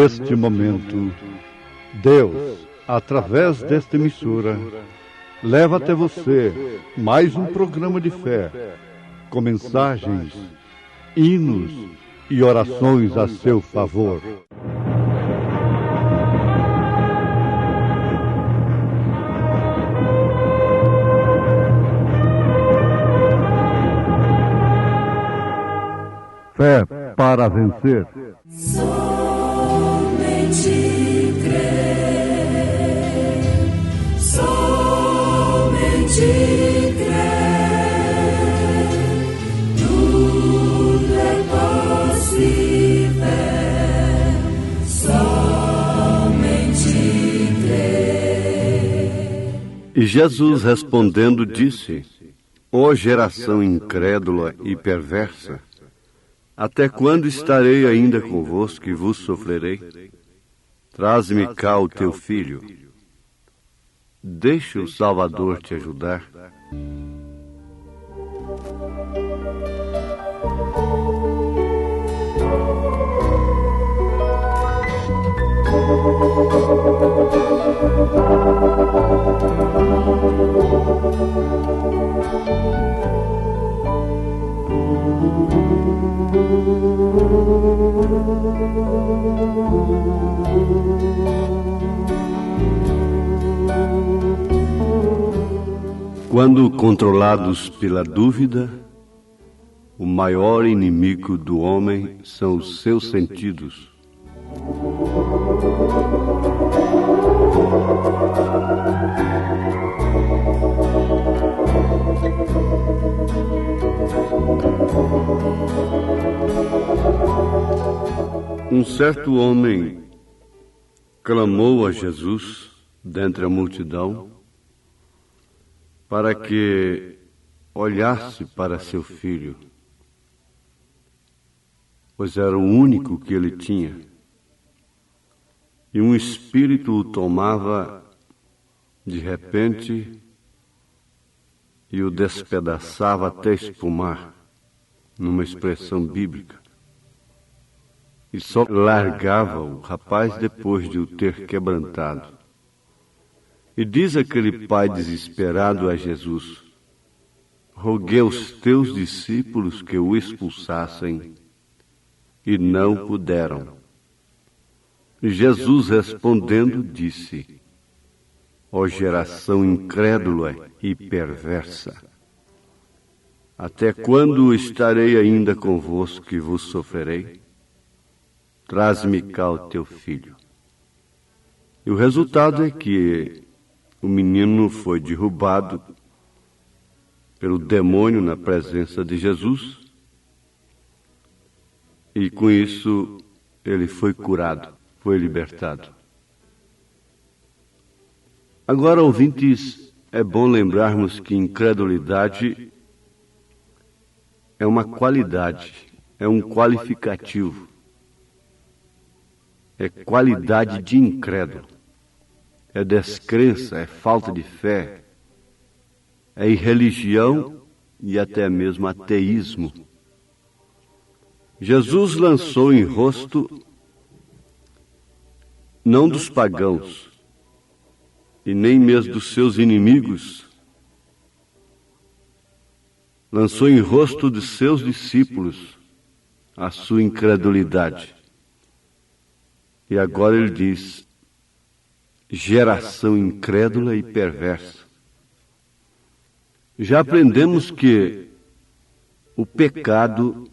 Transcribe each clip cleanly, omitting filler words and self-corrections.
neste momento, Deus, através desta emissora, leva até você mais um programa de fé, com mensagens, hinos e orações a seu favor. Fé para vencer. Somente crer, somente crer, tudo é possível, somente crer. E Jesus respondendo disse: Ó geração incrédula e perversa, até quando estarei ainda convosco e vos sofrerei? Traze-me cá o teu filho. Deixa o Salvador te ajudar. Quando controlados pela dúvida, o maior inimigo do homem são os seus sentidos. Um certo homem clamou a Jesus dentre a multidão para que olhasse para seu filho, pois era o único que ele tinha, e um espírito o tomava de repente e o despedaçava até espumar, numa expressão bíblica, e só largava o rapaz depois de o ter quebrantado. E diz aquele pai desesperado a Jesus: roguei aos teus discípulos que o expulsassem, e não puderam. E Jesus respondendo disse: ó geração incrédula e perversa, até quando estarei ainda convosco e vos sofrerei? Traze-me cá o teu filho. E o resultado é que o menino foi derrubado pelo demônio na presença de Jesus, e com isso ele foi curado, foi libertado. Agora, ouvintes, é bom lembrarmos que incredulidade é uma qualidade, é um qualificativo, é qualidade de incrédulo. É descrença, é falta de fé, é irreligião e até mesmo ateísmo. Jesus lançou em rosto não dos pagãos e nem mesmo dos seus inimigos, lançou em rosto de seus discípulos a sua incredulidade. E agora ele diz: geração incrédula e perversa. Já aprendemos que o pecado,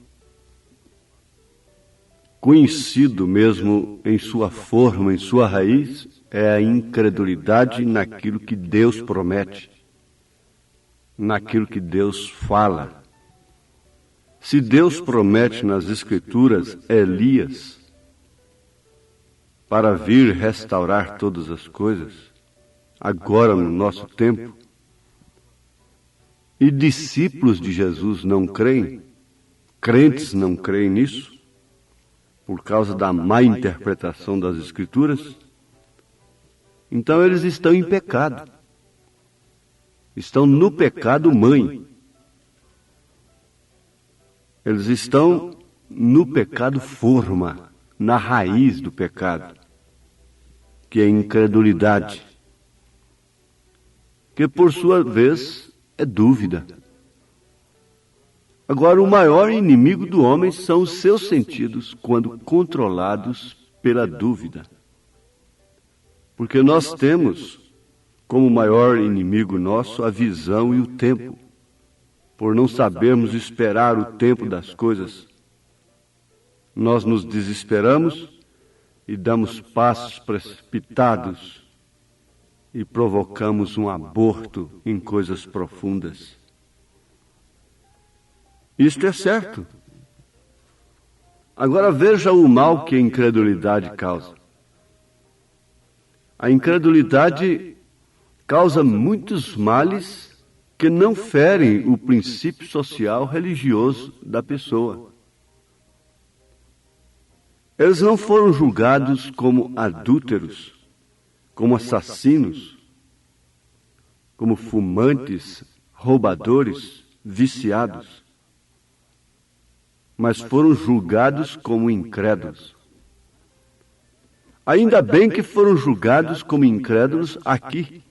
conhecido mesmo em sua forma, em sua raiz, é a incredulidade naquilo que Deus promete, naquilo que Deus fala. Se Deus promete nas Escrituras Elias para vir restaurar todas as coisas, agora no nosso tempo, e discípulos de Jesus não creem, crentes não creem nisso, por causa da má interpretação das Escrituras, então eles estão em pecado, estão no pecado mãe, eles estão no pecado forma, na raiz do pecado, que é a incredulidade, que por sua vez é dúvida. Agora, o maior inimigo do homem são os seus sentidos, quando controlados pela dúvida. Porque nós temos como maior inimigo nosso a visão e o tempo, por não sabermos esperar o tempo das coisas. Nós nos desesperamos e damos passos precipitados e provocamos um aborto em coisas profundas. Isto é certo. Agora veja o mal que a incredulidade causa. A incredulidade causa muitos males que não ferem o princípio social religioso da pessoa. Eles não foram julgados como adúlteros, como assassinos, como fumantes, roubadores, viciados, mas foram julgados como incrédulos. Ainda bem que foram julgados como incrédulos aqui.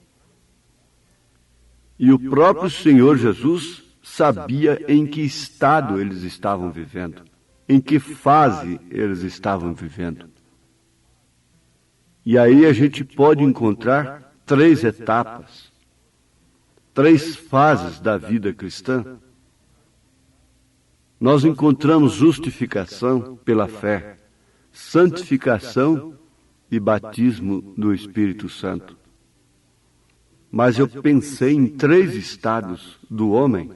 E o próprio Senhor Jesus sabia em que estado eles estavam vivendo, em que fase eles estavam vivendo. E aí a gente pode encontrar 3 etapas, 3 fases da vida cristã. Nós encontramos justificação pela fé, santificação e batismo do Espírito Santo. Mas eu pensei em 3 estados do homem,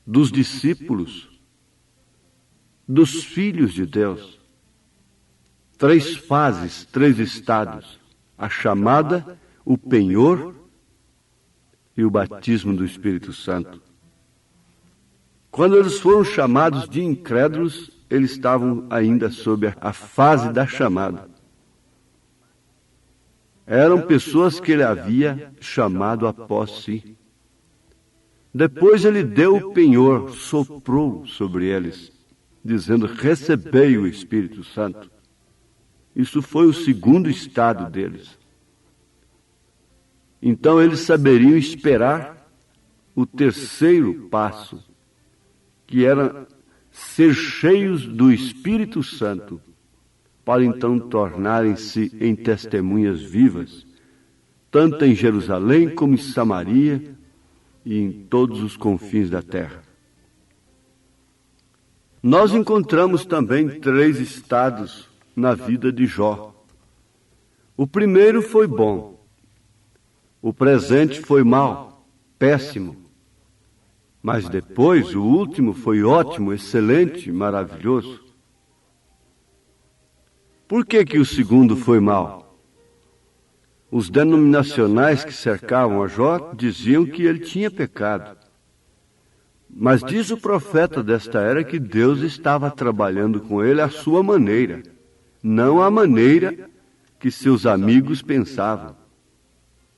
dos discípulos, dos filhos de Deus. 3 fases, 3 estados: a chamada, o penhor e o batismo do Espírito Santo. Quando eles foram chamados de incrédulos, eles estavam ainda sob a fase da chamada. Eram pessoas que ele havia chamado após si. Depois ele deu o penhor, soprou sobre eles, dizendo: recebei o Espírito Santo. Isso foi o segundo estado deles. Então eles saberiam esperar o terceiro passo, que era ser cheios do Espírito Santo, para então tornarem-se em testemunhas vivas, tanto em Jerusalém como em Samaria e em todos os confins da terra. Nós encontramos também 3 estados na vida de Jó. O primeiro foi bom, o presente foi mau, péssimo, mas depois o último foi ótimo, excelente, maravilhoso. Por que o segundo foi mau? Os denominacionais que cercavam a Jó diziam que ele tinha pecado. Mas diz o profeta desta era que Deus estava trabalhando com ele à sua maneira, não à maneira que seus amigos pensavam.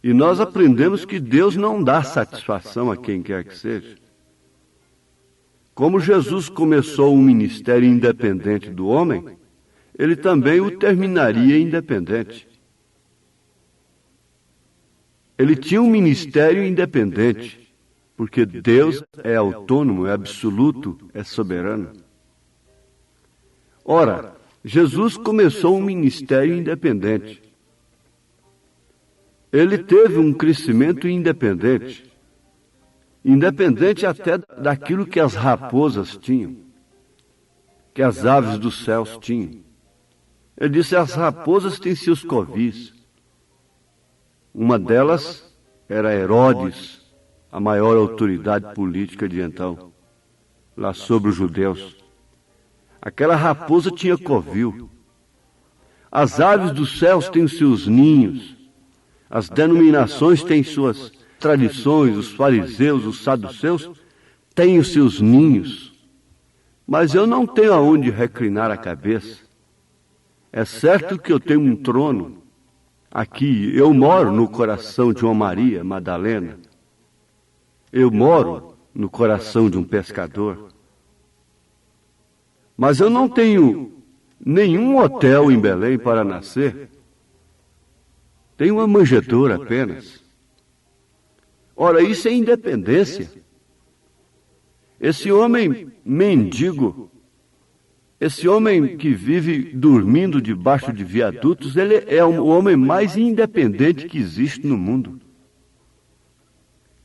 E nós aprendemos que Deus não dá satisfação a quem quer que seja. Como Jesus começou um ministério independente do homem, ele também o terminaria independente. Ele tinha um ministério independente, porque Deus é autônomo, é absoluto, é soberano. Ora, Jesus começou um ministério independente. Ele teve um crescimento independente, independente até daquilo que as raposas tinham, que as aves dos céus tinham. Ele disse: as raposas têm seus covis. Uma delas era Herodes, a maior autoridade política de então, lá sobre os judeus. Aquela raposa tinha covil. As aves dos céus têm os seus ninhos. As denominações têm suas tradições, os fariseus, os saduceus têm os seus ninhos. Mas eu não tenho aonde reclinar a cabeça. É certo que eu tenho um trono. Aqui, eu moro no coração de uma Maria Madalena. Eu moro no coração de um pescador. Mas eu não tenho nenhum hotel em Belém para nascer. Tem uma manjedoura apenas. Ora, isso é independência. Esse homem mendigo, esse homem que vive dormindo debaixo de viadutos, ele é o homem mais independente que existe no mundo.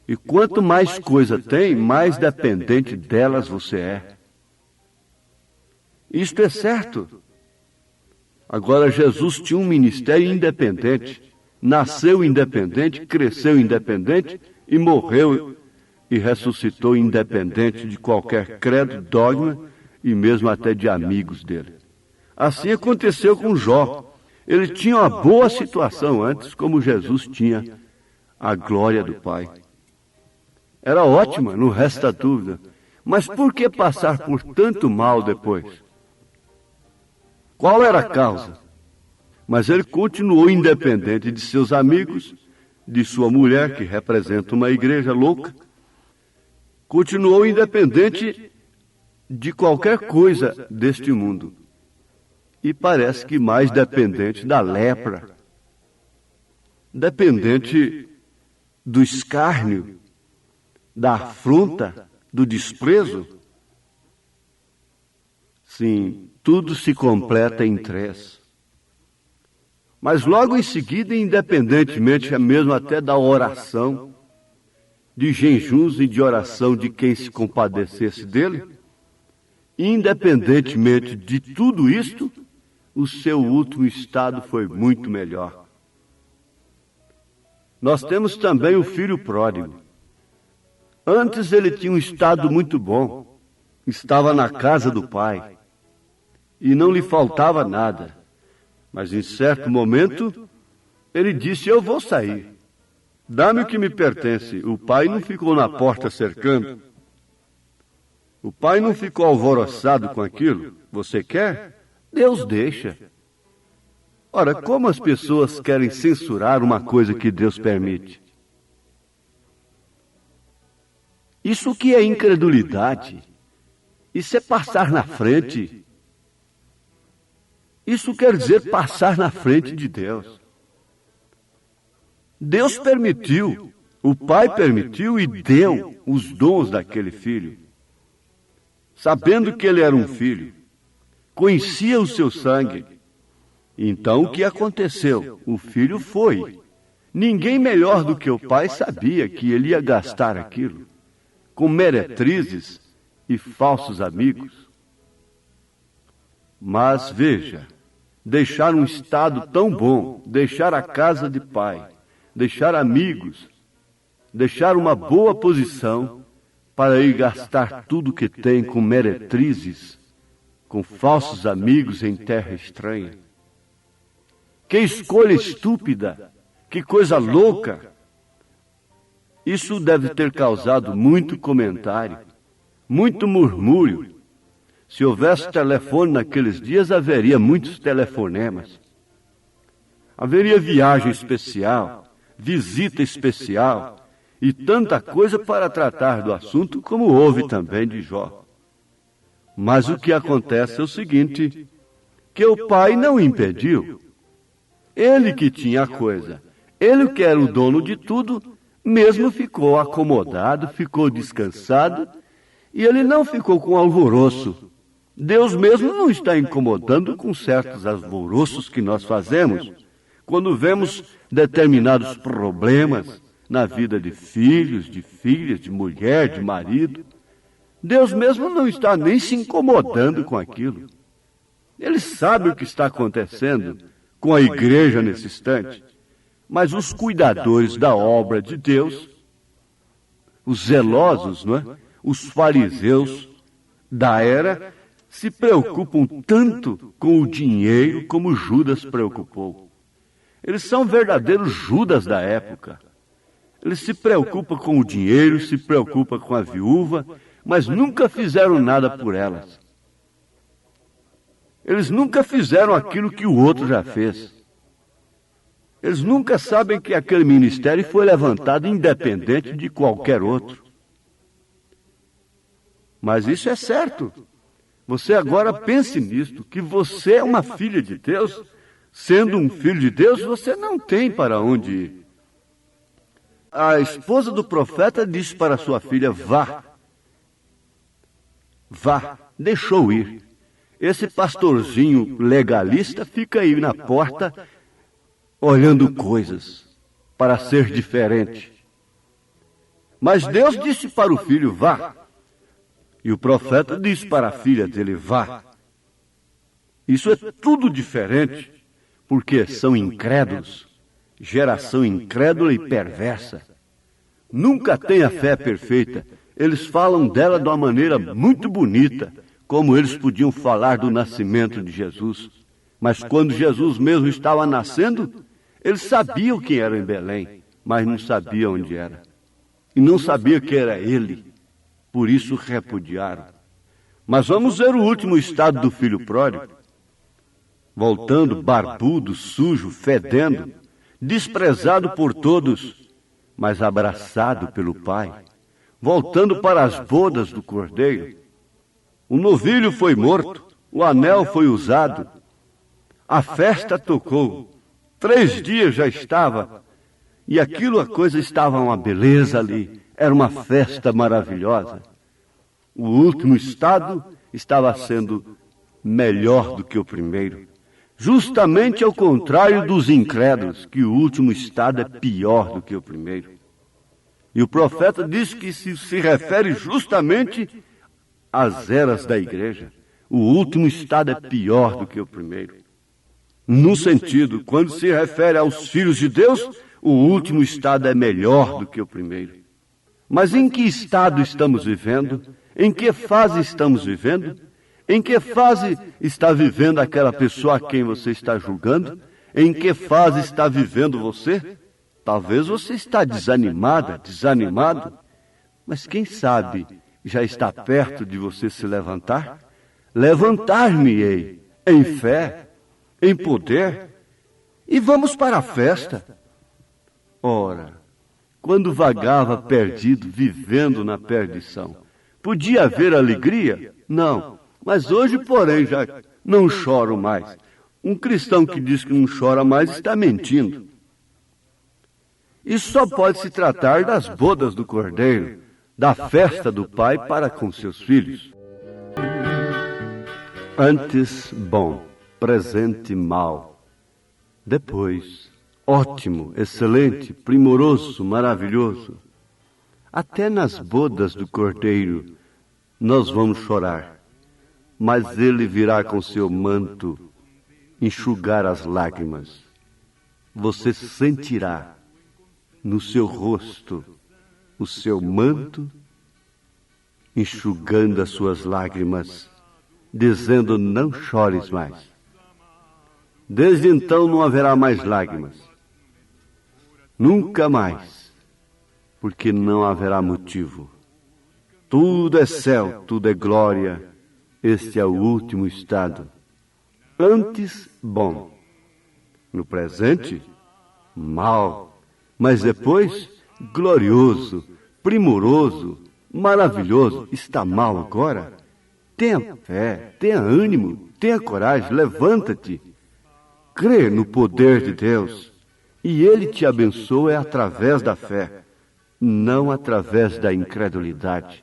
E quanto mais coisa tem, mais dependente delas você é. Isto é certo. Agora, Jesus tinha um ministério independente. Nasceu independente, cresceu independente e morreu e ressuscitou independente de qualquer credo, dogma e mesmo até de amigos dele. Assim aconteceu com Jó. Ele tinha uma boa situação antes, como Jesus tinha a glória do Pai. Era ótima, não resta dúvida. Mas por que passar por tanto mal depois? Qual era a causa? Mas ele continuou independente de seus amigos, de sua mulher, que representa uma igreja louca. Continuou independente de qualquer coisa deste mundo. E parece que mais dependente da lepra. Dependente do escárnio, da afronta, do desprezo. Sim, tudo se completa em três. Mas logo em seguida, independentemente mesmo até da oração, de jejuns e de oração de quem se compadecesse dele, independentemente de tudo isto, o seu último estado foi muito melhor. Nós temos também o filho pródigo. Antes ele tinha um estado muito bom, estava na casa do pai, e não lhe faltava nada. Mas em certo momento, ele disse, eu vou sair. Dá-me o que me pertence. O pai não ficou na porta cercando. O pai não ficou alvoroçado com aquilo. Você quer? Deus deixa. Ora, como as pessoas querem censurar uma coisa que Deus permite? Isso que é incredulidade. Isso é passar na frente. Isso quer dizer passar na frente de Deus. Deus permitiu, o Pai permitiu e deu os dons daquele filho. Sabendo que ele era um filho, conhecia o seu sangue. Então o que aconteceu? O filho foi. Ninguém melhor do que o pai sabia que ele ia gastar aquilo com meretrizes e falsos amigos. Mas veja, deixar um estado tão bom, deixar a casa de pai, deixar amigos, deixar uma boa posição para ir gastar tudo que tem com meretrizes, com falsos amigos em terra estranha. Que escolha estúpida, que coisa louca! Isso deve ter causado muito comentário, muito murmúrio. Se houvesse telefone naqueles dias, haveria muitos telefonemas. Haveria viagem especial, visita especial e tanta coisa para tratar do assunto, como houve também de Jó. Mas o que acontece é o seguinte, que o pai não impediu. Ele que tinha a coisa, ele que era o dono de tudo, mesmo ficou acomodado, ficou descansado, e ele não ficou com alvoroço. Deus mesmo não está incomodando com certos alvoroços que nós fazemos, quando vemos determinados problemas na vida de filhos, de filhas, de mulher, de marido. Deus mesmo não está nem se incomodando com aquilo. Ele sabe o que está acontecendo com a igreja nesse instante. Mas os cuidadores da obra de Deus, os zelosos, não é? Os fariseus da era, se preocupam tanto com o dinheiro como Judas preocupou. Eles são verdadeiros Judas da época. Eles se preocupam com o dinheiro, se preocupam com a viúva, mas nunca fizeram nada por elas. Eles nunca fizeram aquilo que o outro já fez. Eles nunca sabem que aquele ministério foi levantado independente de qualquer outro. Mas isso é certo. Você agora pense nisto, que você é uma filha de Deus. Sendo um filho de Deus, você não tem para onde ir. A esposa do profeta disse para sua filha, vá. Vá, deixou ir. Esse pastorzinho legalista fica aí na porta, olhando coisas, para ser diferente. Mas Deus disse para o filho, vá. E o profeta disse para a filha dele, vá. Isso é tudo diferente, porque são incrédulos, geração incrédula e perversa. Nunca tem a fé perfeita. Eles falam dela de uma maneira muito bonita, como eles podiam falar do nascimento de Jesus. Mas quando Jesus mesmo estava nascendo, eles sabiam quem era em Belém, mas não sabiam onde era. E não sabiam que era ele. Por isso repudiaram. Mas vamos ver o último estado do filho pródigo. Voltando, barbudo, sujo, fedendo, desprezado por todos, mas abraçado pelo pai. Voltando para as bodas do cordeiro. O novilho foi morto, o anel foi usado, a festa tocou, 3 dias já estava, e aquilo, a coisa estava uma beleza ali, era uma festa maravilhosa. O último estado estava sendo melhor do que o primeiro. Justamente ao contrário dos incrédulos, que o último estado é pior do que o primeiro. E o profeta diz que se refere justamente às eras da igreja. O último estado é pior do que o primeiro. No sentido, quando se refere aos filhos de Deus, o último estado é melhor do que o primeiro. Mas em que estado estamos vivendo? Em que fase estamos vivendo? Em que fase está vivendo aquela pessoa a quem você está julgando? Em que fase está vivendo você? Talvez você está desanimada, desanimado, mas quem sabe já está perto de você se levantar? Levantar-me-ei em fé, em poder, e vamos para a festa. Ora, quando vagava perdido, vivendo na perdição, podia haver alegria? Não. Mas hoje, porém, já não choro mais. Um cristão que diz que não chora mais está mentindo. Isso só pode se tratar das bodas do Cordeiro, da festa do Pai para com seus filhos. Antes, bom, presente, mal. Depois, ótimo, excelente, primoroso, maravilhoso. Até nas bodas do Cordeiro nós vamos chorar. Mas ele virá com seu manto enxugar as lágrimas. Você sentirá no seu rosto o seu manto enxugando as suas lágrimas, dizendo, não chores mais. Desde então não haverá mais lágrimas. Nunca mais, porque não haverá motivo. Tudo é céu, tudo é glória. Este é o último estado. Antes, bom. No presente, mal. Mas depois, glorioso, primoroso, maravilhoso. Está mal agora? Tenha fé, tenha ânimo, tenha coragem, levanta-te. Crê no poder de Deus. E Ele te abençoa através da fé, não através da incredulidade.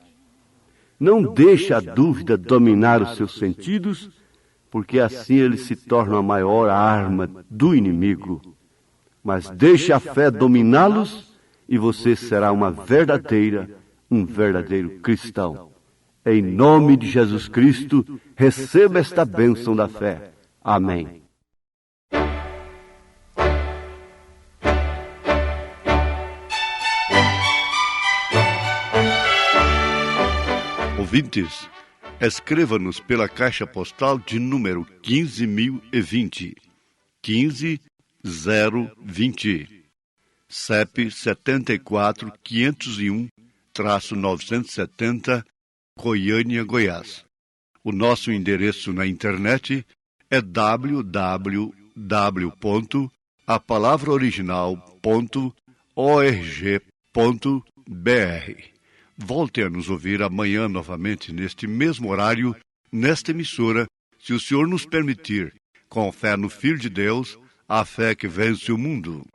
Não deixe a dúvida dominar os seus sentidos, porque assim ele se torna a maior arma do inimigo. Mas deixe a fé dominá-los e você será um verdadeiro cristão. Em nome de Jesus Cristo, receba esta bênção da fé. Amém. Ouvintes, escreva-nos pela caixa postal de número 15.020, 15020, CEP 74.501-970, Goiânia, Goiás. O nosso endereço na internet é www.apalavraoriginal.org.br. Volte a nos ouvir amanhã novamente neste mesmo horário, nesta emissora, se o Senhor nos permitir, com fé no Filho de Deus, a fé que vence o mundo.